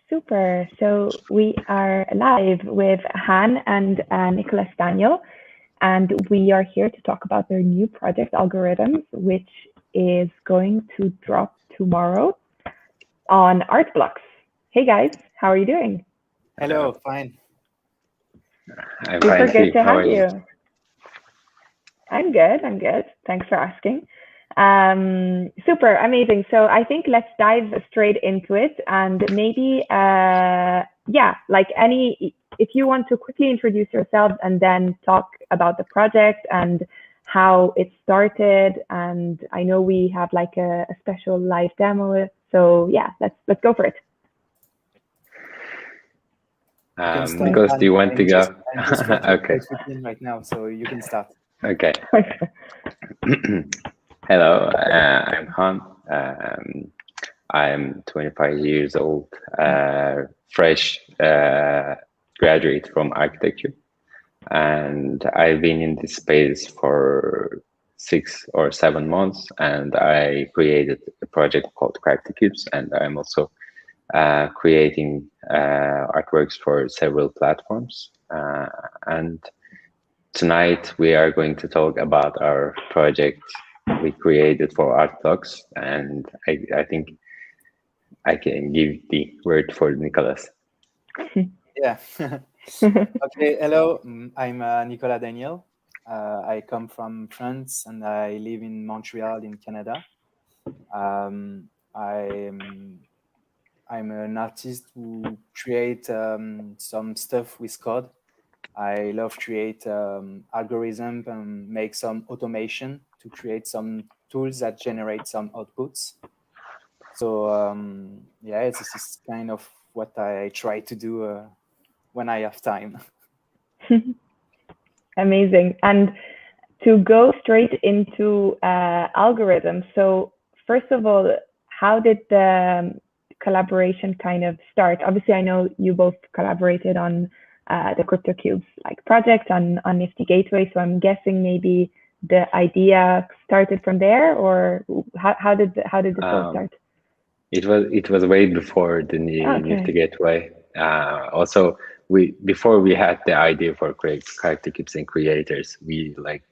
Super. So we are live with Han and Nicolas Daniel, and we are here to talk about their new project, AlgoRhythms, which is going to drop tomorrow on Artblocks. Hey guys, how are you doing? Hello, fine. I'm Super fine, good Steve. to How have are you? you. I'm good. I'm good. Thanks for asking. Super amazing. So I think let's dive straight into it, and maybe, if you want to quickly introduce yourselves and then talk about the project and how it started. And I know we have like a special live demo. So yeah, let's go for it. You can start. Nicolas, do you want to go? I'm just Okay. in right now, so you can start. Okay. Hello, I'm Han. I'm 25 years old, fresh graduate from architecture, and I've been in this space for 6 or 7 months, and I created a project called Cryptoart, and I'm also creating artworks for several platforms. And tonight we are going to talk about our project we created for Artblocks, and I think I can give the word for Nicolas. Yeah. Okay. Hello, I'm Nicolas Daniel. I come from France and I live in Montreal in Canada. I'm an artist who create some stuff with code. I love create algorithm and make some automation to create some tools that generate some outputs. So yeah, this is kind of what I try to do when I have time. Amazing. And to go straight into algorithms. So first of all, how did the collaboration kind of start? Obviously, I know you both collaborated on the CryptoCubes like project on Nifty Gateway. So I'm guessing maybe the idea started from there, or how did this all start? It was way before the Nifty Gateway. Also, before we had the idea for Cryptocube's and creators, we like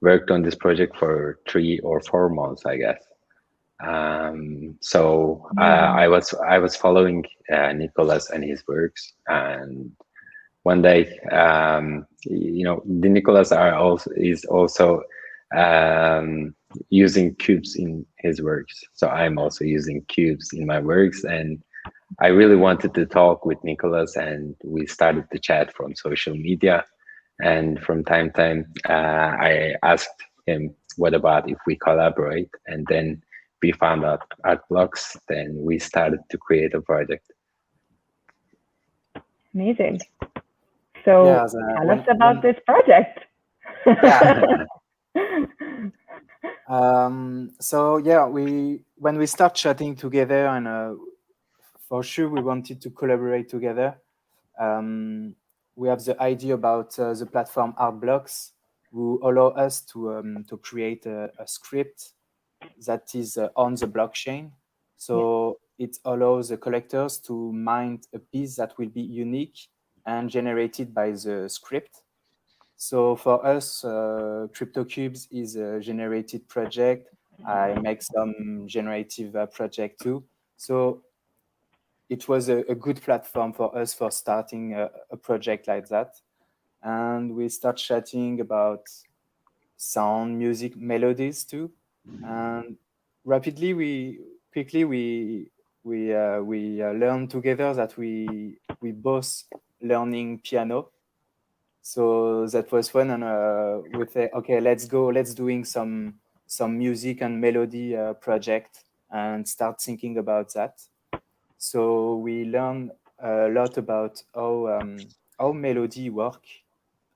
worked on this project for 3 or 4 months, I guess. I was following Nicolas and his works, and one day, the Nicolas is also using cubes in his works. So I'm also using cubes in my works, and I really wanted to talk with Nicolas, and we started to chat from social media. And from time to time, I asked him, "What about if we collaborate?" And then we found out Artblocks. Then we started to create a project. Amazing. So Yeah, tell us about this project. Yeah. So yeah, when we start chatting together, and for sure we wanted to collaborate together. We have the idea about the platform Artblocks, who allow us to create a script that is on the blockchain. So it allows the collectors to mine a piece that will be unique and generated by the script. So for us, CryptoCubes is a generated project. I make some generative project too. So it was a good platform for us for starting a project like that. And we start chatting about sound, music, melodies too. And rapidly, we learned together that we both learning piano. So that was fun, and we say, okay, let's doing some music and melody project and start thinking about that. So we learn a lot about how melody work,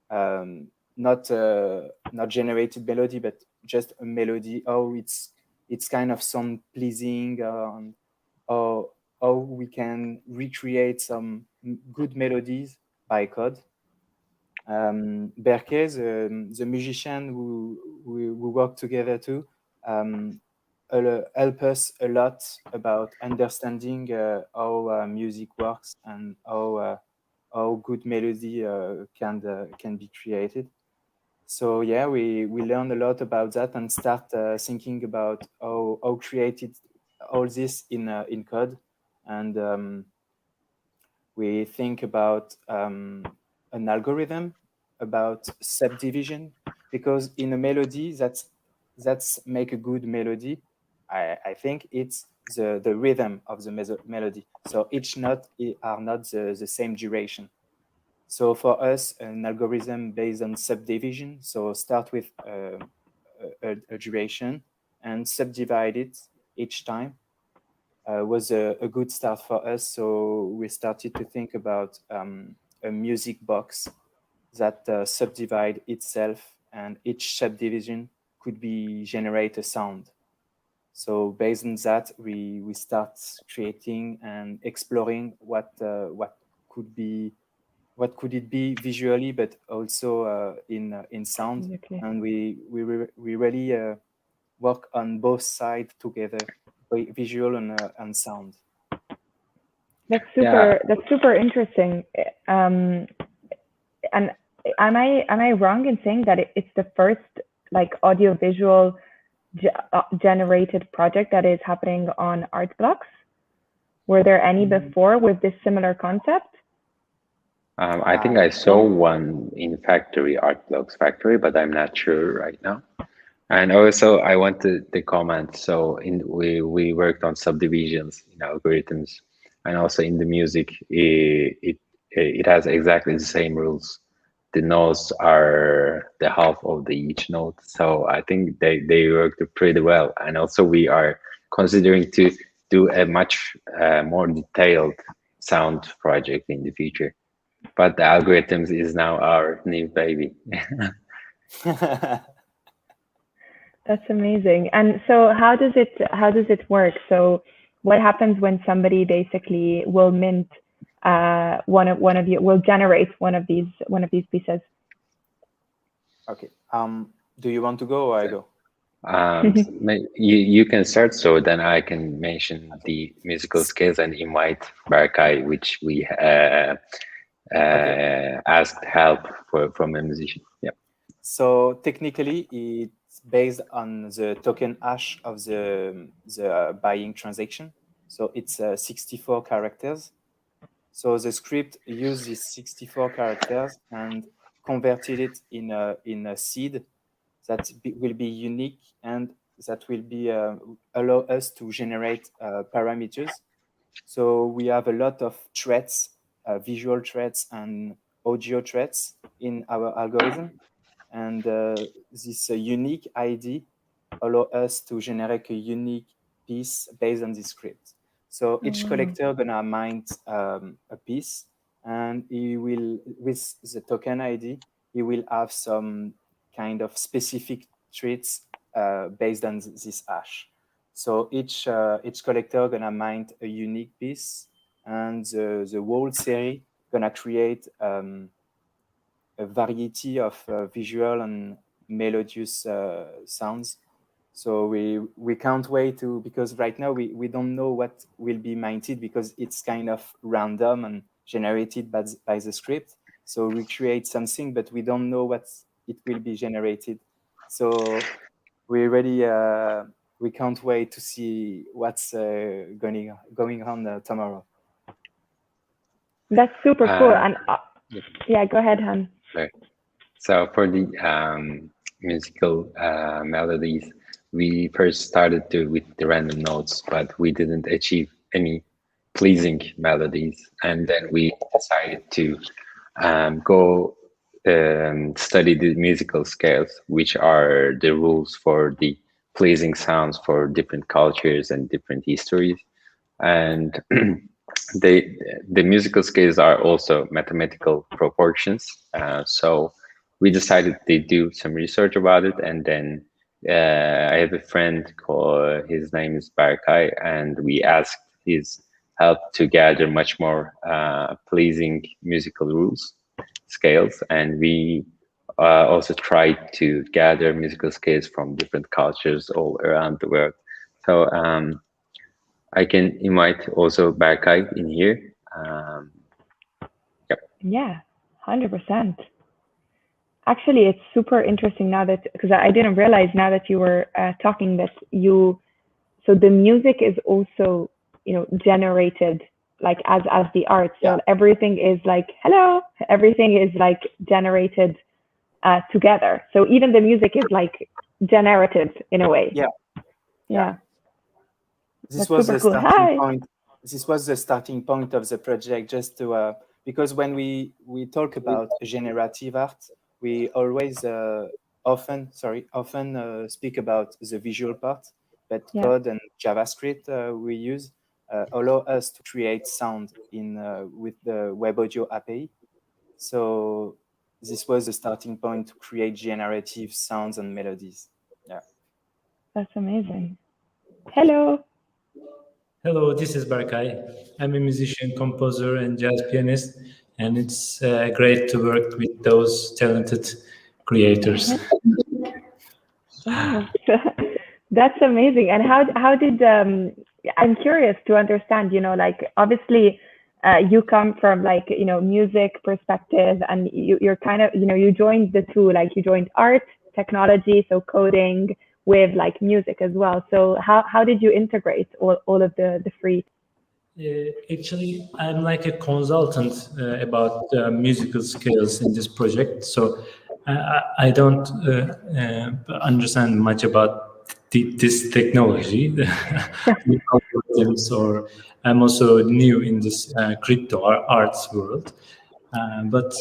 not generated melody, but just a melody. How it's kind of sound pleasing, how we can recreate some good melodies by code. Berke, the musician who work together too, help us a lot about understanding how music works and how good melody can be created. So yeah, we learned a lot about that and start thinking about how created all this in code, and we think about an algorithm about subdivision, because in a melody that's make a good melody, I think it's the rhythm of the melody. So each note are not the same duration. So for us, an algorithm based on subdivision, so start with a duration and subdivide it each time, was a good start for us. So we started to think about a music box that subdivide itself, and each subdivision could be generate a sound. So based on that, we start creating and exploring what could it be visually, but also in sound. Okay. And we really work on both sides together, visual and sound. That's Yeah. super interesting. And am I wrong in saying that it's the first like audiovisual generated project that is happening on art blocks? Were there any before with this similar concept? I think I saw one in Factory, Art Blocks Factory, but I'm not sure right now. And also, I wanted to comment. So, we worked on subdivisions in algorithms, and also in the music, it has exactly the same rules. The notes are the half of the each note, so I think they worked pretty well. And also, we are considering to do a much more detailed sound project in the future. But the algorithms is now our new baby. That's amazing. And so how does it work? So what happens when somebody basically will mint one of you will generate one of these pieces? Okay. Do you want to go or I go? You can start, so then I can mention the musical scales and invite Barkai, which we asked help from a musician. Yeah. So technically, it's based on the token hash of the buying transaction. So it's 64 characters. So the script used these 64 characters and converted it in a seed that will be unique, and that will be allow us to generate parameters. So we have a lot of threads, visual threads and audio threads in our algorithm, and this unique ID allow us to generate a unique piece based on this script. So each collector gonna mint a piece, and he will, with the token ID, he will have some kind of specific traits based on this hash. So each collector gonna mint a unique piece, and the whole series gonna create a variety of visual and melodious sounds. So we can't wait to, because right now we don't know what will be minted, because it's kind of random and generated by the script. So we create something, but we don't know what it will be generated. So we really we can't wait to see what's going on tomorrow. That's super cool. And yeah, go ahead, Han. Right. So for the musical melodies, we first started with the random notes, but we didn't achieve any pleasing melodies. And then we decided to go study the musical scales, which are the rules for the pleasing sounds for different cultures and different histories. And the musical scales are also mathematical proportions. So we decided to do some research about it, and then I have a friend called, his name is Barkai, and we asked his help to gather much more pleasing musical rules, scales, and we also tried to gather musical scales from different cultures all around the world. So I can invite also Berkay in here. Yep. Yeah, 100%. Actually, it's super interesting now that, because I didn't realize now that you were talking that so the music is also, generated like as the art. So Yeah. everything is like, hello, everything is like generated together. So even the music is like generative in a way. Yeah. Yeah. This That's was super the cool. starting Hi. point. This was the starting point of the project, just to because when we talk about generative art, we always often speak about the visual part, but Yeah. code and JavaScript we use allow us to create sound in with the Web Audio API. So this was the starting point to create generative sounds and melodies. Yeah. That's amazing. Hello. Hello, this is Berkay. I'm a musician, composer, and jazz pianist, and it's great to work with those talented creators. That's amazing. And how did I'm curious to understand, like obviously you come from like, music perspective, and you're kind of, you joined the two, like you joined art, technology, so coding with like music as well. So how did you integrate all of the three? Actually, I'm like a consultant about musical skills in this project, so I don't understand much about this technology, the algorithms, or I'm also new in this crypto arts world. But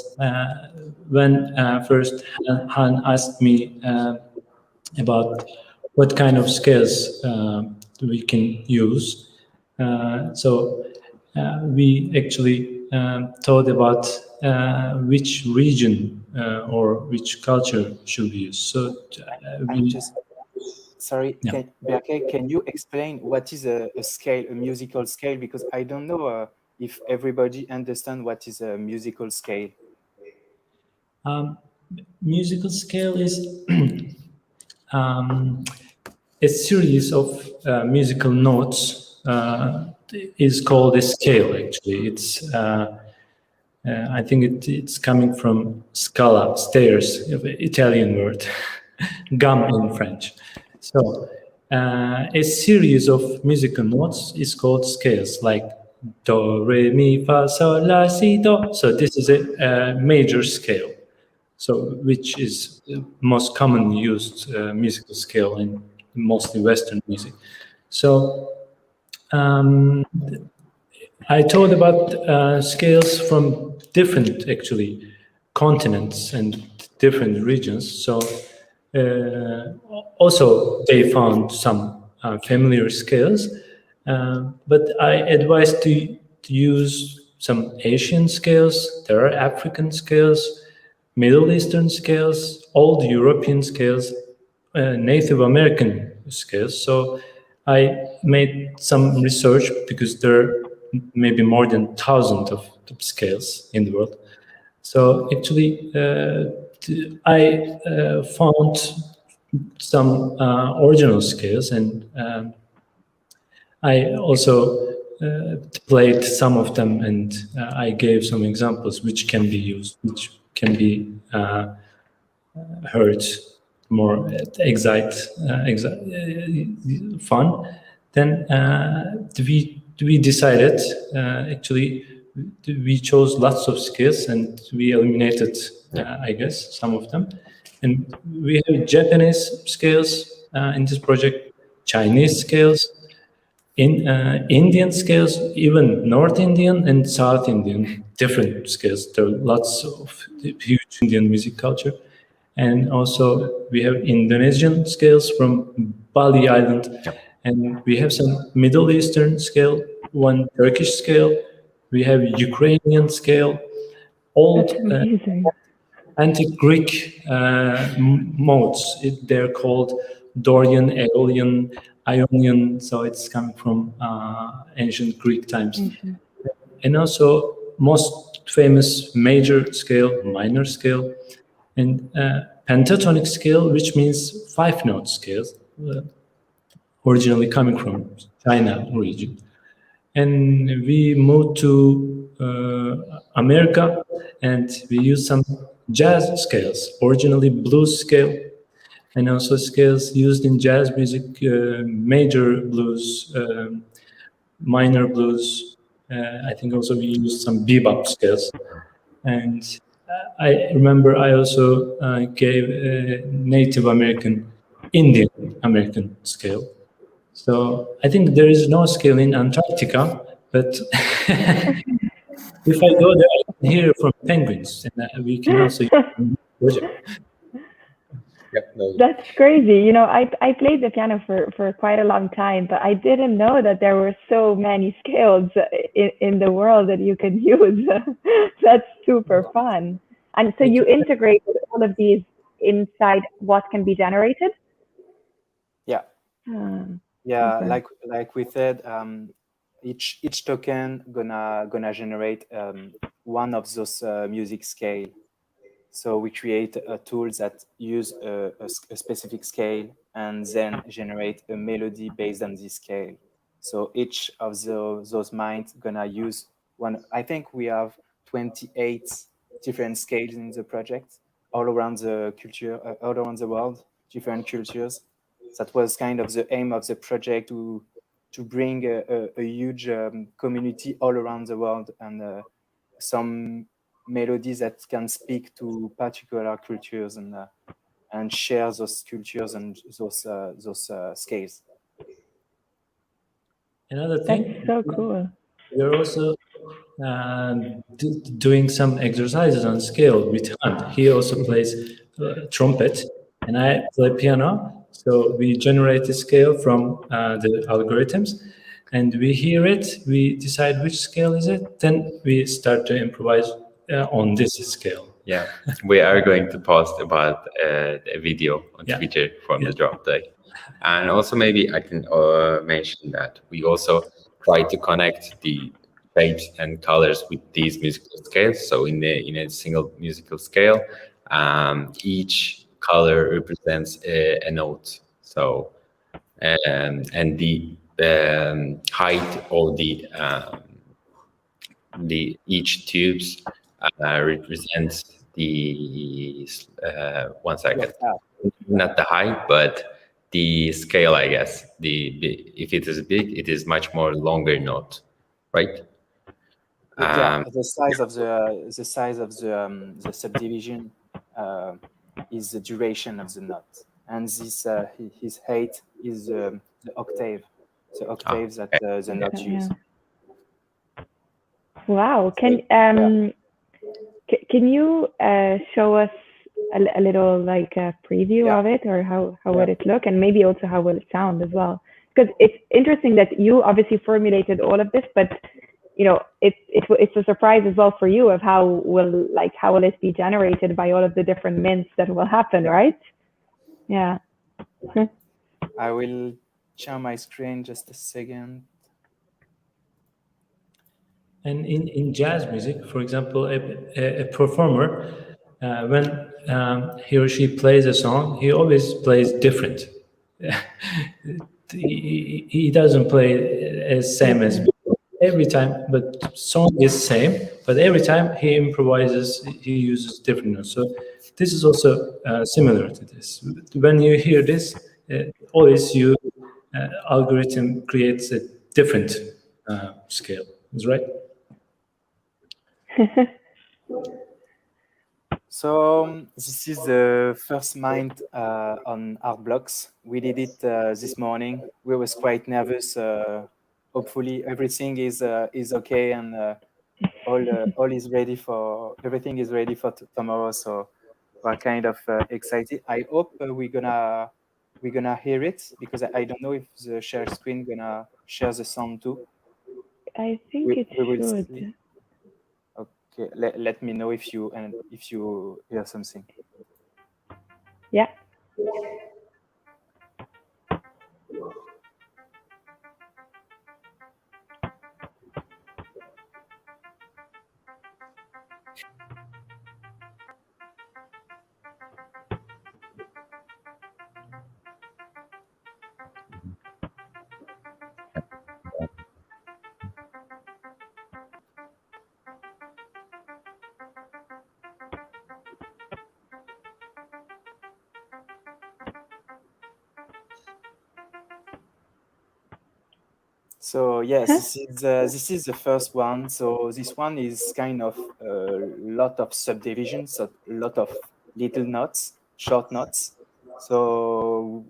when first Han asked me about what kind of skills we can use, we actually thought about which region or which culture should we use. So I'm just sorry, Yeah. Berkay, can you explain what is a scale, a musical scale? Because I don't know if everybody understand what is a musical scale. Musical scale is a series of musical notes is called a scale. Actually, I think it's coming from scala, stairs, Italian word, gum in French. So a series of musical notes is called scales, like do, re, mi, fa, sol, la, si, do. So this is a major scale. So which is the most commonly used musical scale in mostly Western music. So I thought about scales from different, actually, continents and different regions. So also they found some familiar scales, but I advise to use some Asian scales. There are African scales, Middle Eastern scales, old European scales, Native American scales. So I made some research because there are maybe more than 1,000 of scales in the world. So actually, I found some original scales, and I also played some of them, and I gave some examples which can be used, which can be heard more fun. Then we decided actually we chose lots of skills and we eliminated I guess some of them, and we have Japanese scales in this project, Chinese scales, in Indian scales, even North Indian and South Indian, different scales. There are lots of huge Indian music culture. And also we have Indonesian scales from Bali Island. And we have some Middle Eastern scale, one Turkish scale. We have Ukrainian scale, old That's amazing. antique Greek modes. They're called Dorian, Aeolian, Ionian, so it's coming from ancient Greek times. Ancient. And also most famous major scale, minor scale, and pentatonic scale, which means 5-note scales. originally coming from China region. And we moved to America, and we used some jazz scales, originally blues scale, and also scales used in jazz music, major blues, minor blues. I think also we used some bebop scales. And I remember I also gave a Native American, Indian American scale. So I think there is no scale in Antarctica, but if I go there, I can hear from penguins, and we can also use the project. Yep, no. That's crazy. You know, I played the piano for quite a long time, but I didn't know that there were so many scales in the world that you could use. That's super fun. And so you integrated all of these inside what can be generated? Yeah. Yeah, like we said, each token gonna generate one of those music scale. So we create tools that use a specific scale and then generate a melody based on this scale. So each of those minds gonna use one. I think we have 28 different scales in the project, all around the culture, all around the world, different cultures. That was kind of the aim of the project to bring a huge community all around the world and some melodies that can speak to particular cultures and share those cultures and those scales. Another thing, That's so cool. we're also doing some exercises on scale with Hunt. He also plays trumpet, and I play piano. So we generate the scale from the algorithms, and we hear it. We decide which scale is it. Then we start to improvise on this scale. Yeah, we are going to post about a video on Twitter from the drop day. And also maybe I can mention that we also try to connect the shapes and colors with these musical scales. So in a single musical scale, each color represents a note. So and the height of the each tubes represents the 1 second, not the height, but the scale, I guess. If it is big, it is much more longer note, right? The size of the subdivision is the duration of the note, and this his height is the octave, the octaves that the note use. Wow. Can you show us a little like a preview of it, or how would it look, and maybe also how will it sound as well? Because it's interesting that you obviously formulated all of this, but you know it's a surprise as well for you of how will it be generated by all of the different mints that will happen, right? Yeah. I will share my screen just a second. And in jazz music, for example, a performer, when he or she plays a song, he always plays different. He doesn't play as same as before every time, but song is same. But every time he improvises, he uses different notes. So this is also similar to this. When you hear this, always you algorithm creates a different scale. Is right? So this is the first mind on our blocks. We did it this morning. We was quite nervous. Hopefully everything is okay and all is ready for everything is ready for tomorrow. So we're kind of excited. I hope we're gonna hear it, because I don't know if the share screen gonna share the sound too. I think it we will should. see. Okay, let me know if you hear something. Yeah. So yes, this is the first one. So this one is kind of a lot of subdivisions, a lot of little notes, short notes. So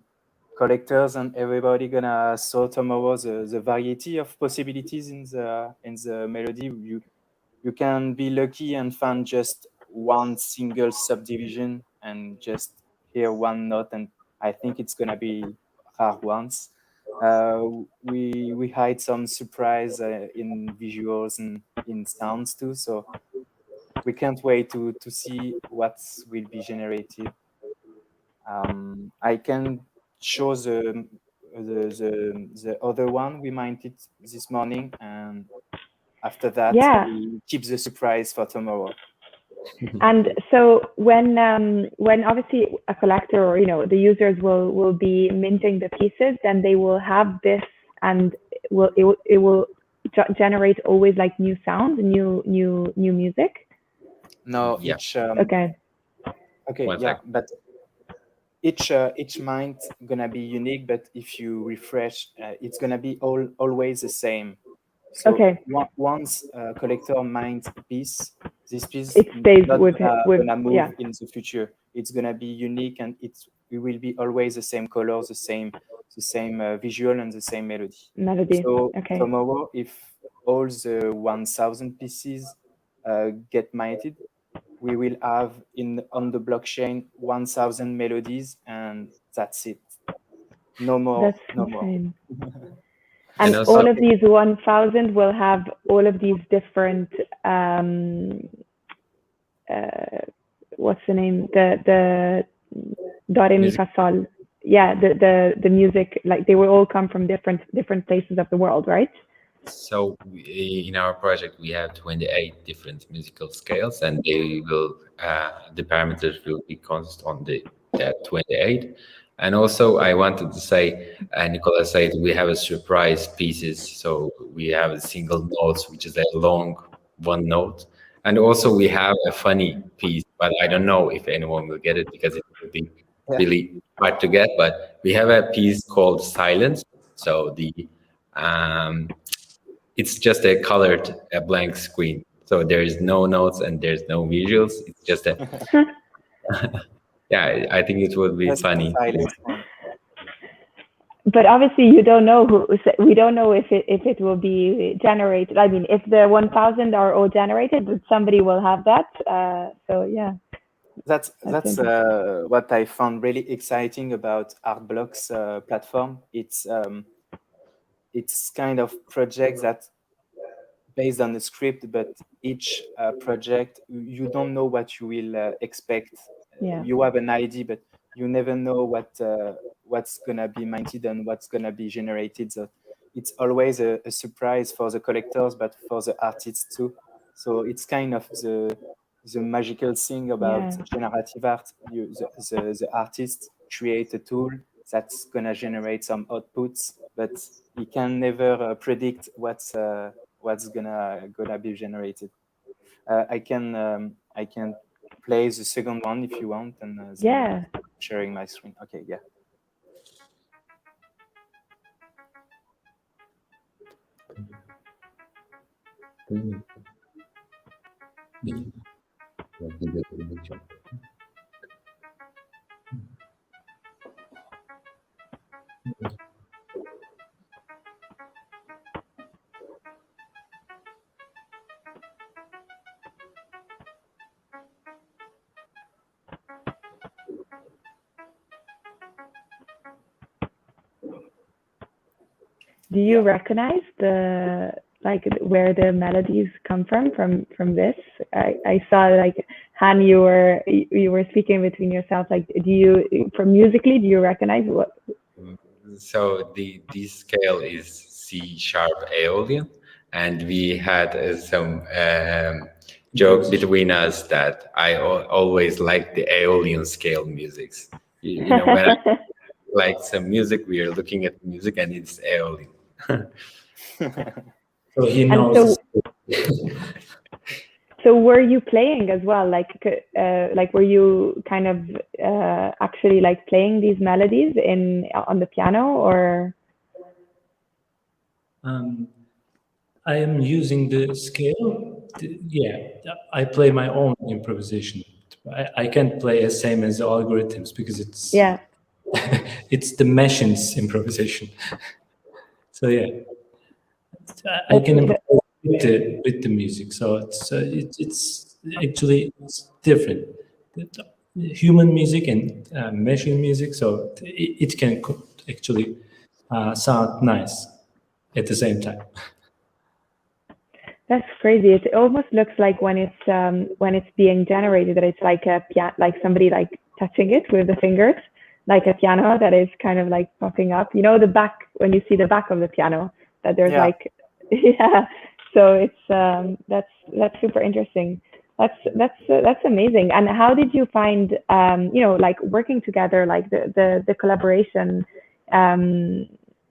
collectors and everybody gonna saw tomorrow the variety of possibilities in the melody. You can be lucky and find just one single subdivision and just hear one note, and I think it's gonna be rare ones. We hide some surprise in visuals and in sounds too, so we can't wait to see what will be generated. I can show the other one we minted this morning, and after that, Yeah. we keep the surprise for tomorrow. And so when obviously a collector or the users will be minting the pieces, then they will have this, and it will generate always like new sounds, new music. No, Yeah. Okay. Okay, One yeah, sec. but each mind gonna be unique, but if you refresh, it's gonna be always the same. So Okay. once a collector minds a piece, this piece It stays not with gonna move yeah. in the future. It's gonna be unique, and it will be always the same colors, the same visual, and the same melody. Melody. So Okay. tomorrow, if all the 1,000 pieces get minted, we will have on the blockchain 1,000 melodies, and that's it. No more. That's No more. insane. And And also- all of these 1,000 will have all of these different what's the name? The do re mi Music. fa sol. Yeah, the music, like they will all come from different places of the world, right? So in our project, we have 28 different musical scales, and they will the parameters will be constant on the 28. And also, I wanted to say, Nicolas said we have a surprise pieces. So we have a single notes, which is a long one note, and also we have a funny piece, but I don't know if anyone will get it because it will be really hard to get. But we have a piece called Silence. So it's just a colored blank screen. So there is no notes and there's no visuals. It's just a yeah. I think it would be That's the funny. silent one. But obviously, we don't know if it will be generated. I mean, if the 1,000 are all generated, but somebody will have that. So yeah. That's what I found really exciting about Artblock's platform. It's kind of project that based on the script, but each project you don't know what you will expect. Yeah. You have an idea, but you never know what's gonna be minted and what's gonna be generated. So it's always a surprise for the collectors, but for the artists too. So it's kind of the magical thing about generative art. The artist create a tool that's gonna generate some outputs, but he can never predict what's gonna be generated. I can play the second one if you want, and Yeah. sharing my screen. Okay, yeah. Do you recognize where the melodies come from this? I saw like Han, you were speaking between yourselves. Like, from musically, do you recognize what? So this scale is C sharp Aeolian, and we had some joke between us that I always like the Aeolian scale musics. You know, when I like some music, we are looking at music, and it's Aeolian. So he And knows. so were you playing as well? Like were you kind of actually like playing these melodies on the piano, or? I am using the scale. Yeah, I play my own improvisation. I can't play as same as the algorithms because it's it's the machine's improvisation. So yeah, I can improvise with the music. So it's actually it's different. Human music and machine music, so it can actually sound nice at the same time. That's crazy. It almost looks like when it's being generated that it's like a like somebody like touching it with the fingers, like a piano that is kind of like popping up. You know, the back, when you see the back of the piano, that there's like So it's that's super interesting. That's amazing. And how did you find you know, like working together, like the collaboration?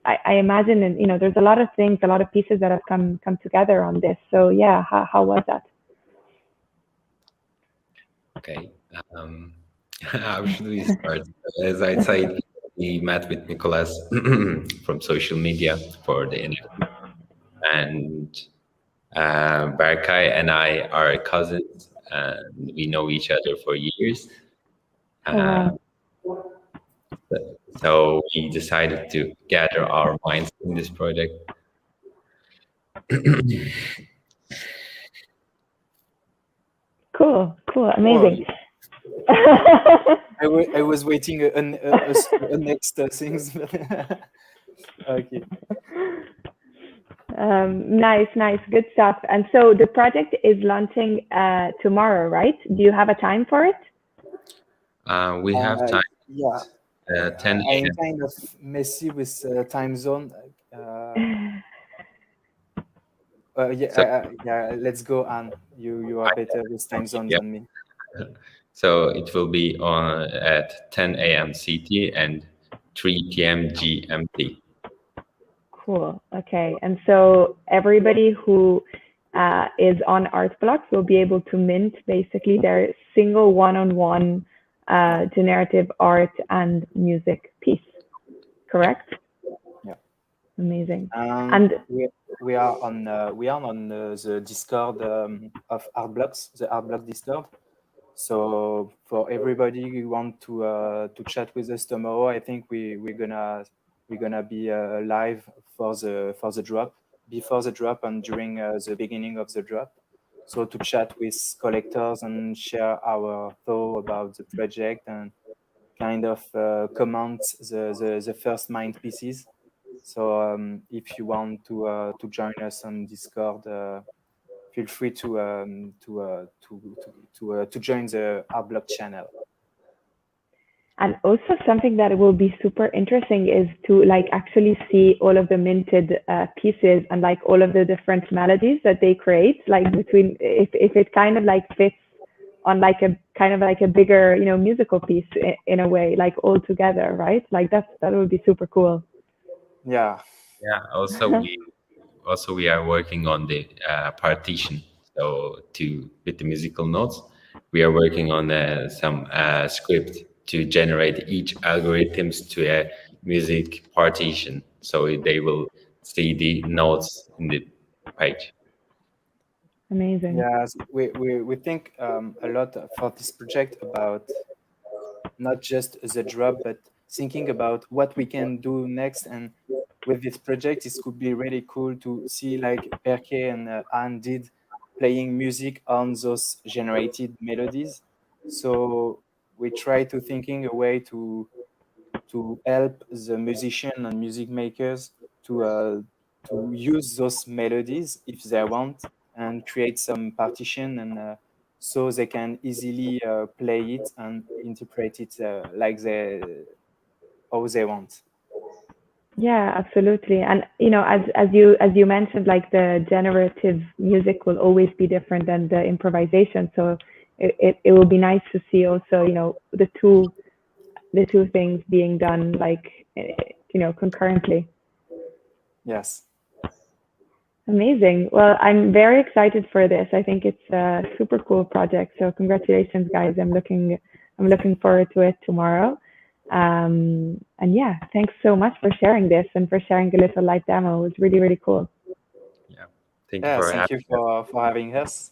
I imagine, and you know, there's a lot of things, a lot of pieces that have come together on this. So yeah, how was that? Okay, how should we start? As I said, we met with Nicolas from social media for the NFT, and Berkay and I are cousins, and we know each other for years. So we decided to gather our minds in this project. Cool, amazing. I was waiting a next things. Okay. Nice, good stuff. And so the project is launching tomorrow, right? Do you have a time for it? We have time. Yeah. 10 a.m. I'm kind of messy with time zone. Yeah. Let's go on. You are better with time zones than me. So it will be on at 10 a.m. CT and 3 p.m. GMT. Cool. Okay. And so everybody who is on Artblocks will be able to mint basically their single one-on-one generative art and music piece. Correct? Yeah. Amazing. And we are on the Discord of Artblocks, the Artblocks Discord. So for everybody who want to chat with us tomorrow, I think we're gonna be live for the drop, before the drop and during the beginning of the drop. So to chat with collectors and share our thought about the project and kind of comment the first mind pieces. So if you want to join us on Discord, feel free to join the Artblock channel. And also something that will be super interesting is to like actually see all of the minted pieces and like all of the different melodies that they create, like between if it kind of like fits on like a kind of like a bigger, you know, musical piece in a way, like all together, right? Like that would be super cool. Yeah. Also we are working on the partition. So with the musical notes, we are working on some script to generate each algorithms to a music partition, so they will see the notes in the page. Amazing. Yes, we think a lot for this project about not just the drop, but thinking about what we can do next. And with this project, it could be really cool to see like Berkay and Anne did playing music on those generated melodies. So we try to thinking a way to help the musician and music makers to use those melodies if they want and create some partition and so they can easily play it and interpret it like how they want. Yeah, absolutely. And you know, as you mentioned, like the generative music will always be different than the improvisation. So it will be nice to see also, you know, the two things being done like, you know, concurrently. Yes. Amazing. Well, I'm very excited for this. I think it's a super cool project. So congratulations, guys. I'm looking forward to it tomorrow. And yeah, thanks so much for sharing this and for sharing a little live demo. It was really, really cool. Yeah, thank you for Thank you having for having us.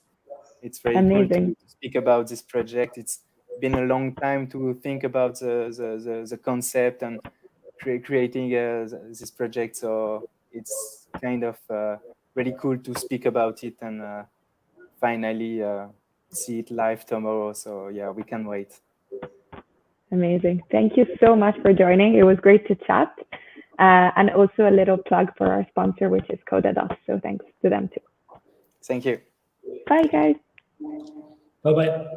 It's very cool Amazing. to speak about this project. It's been a long time to think about the concept and creating this project. So it's kind of really cool to speak about it and finally see it live tomorrow. So yeah, we can wait. Amazing. Thank you so much for joining. It was great to chat. And also a little plug for our sponsor, which is Code.us. So thanks to them too. Thank you. Bye, guys. Bye-bye.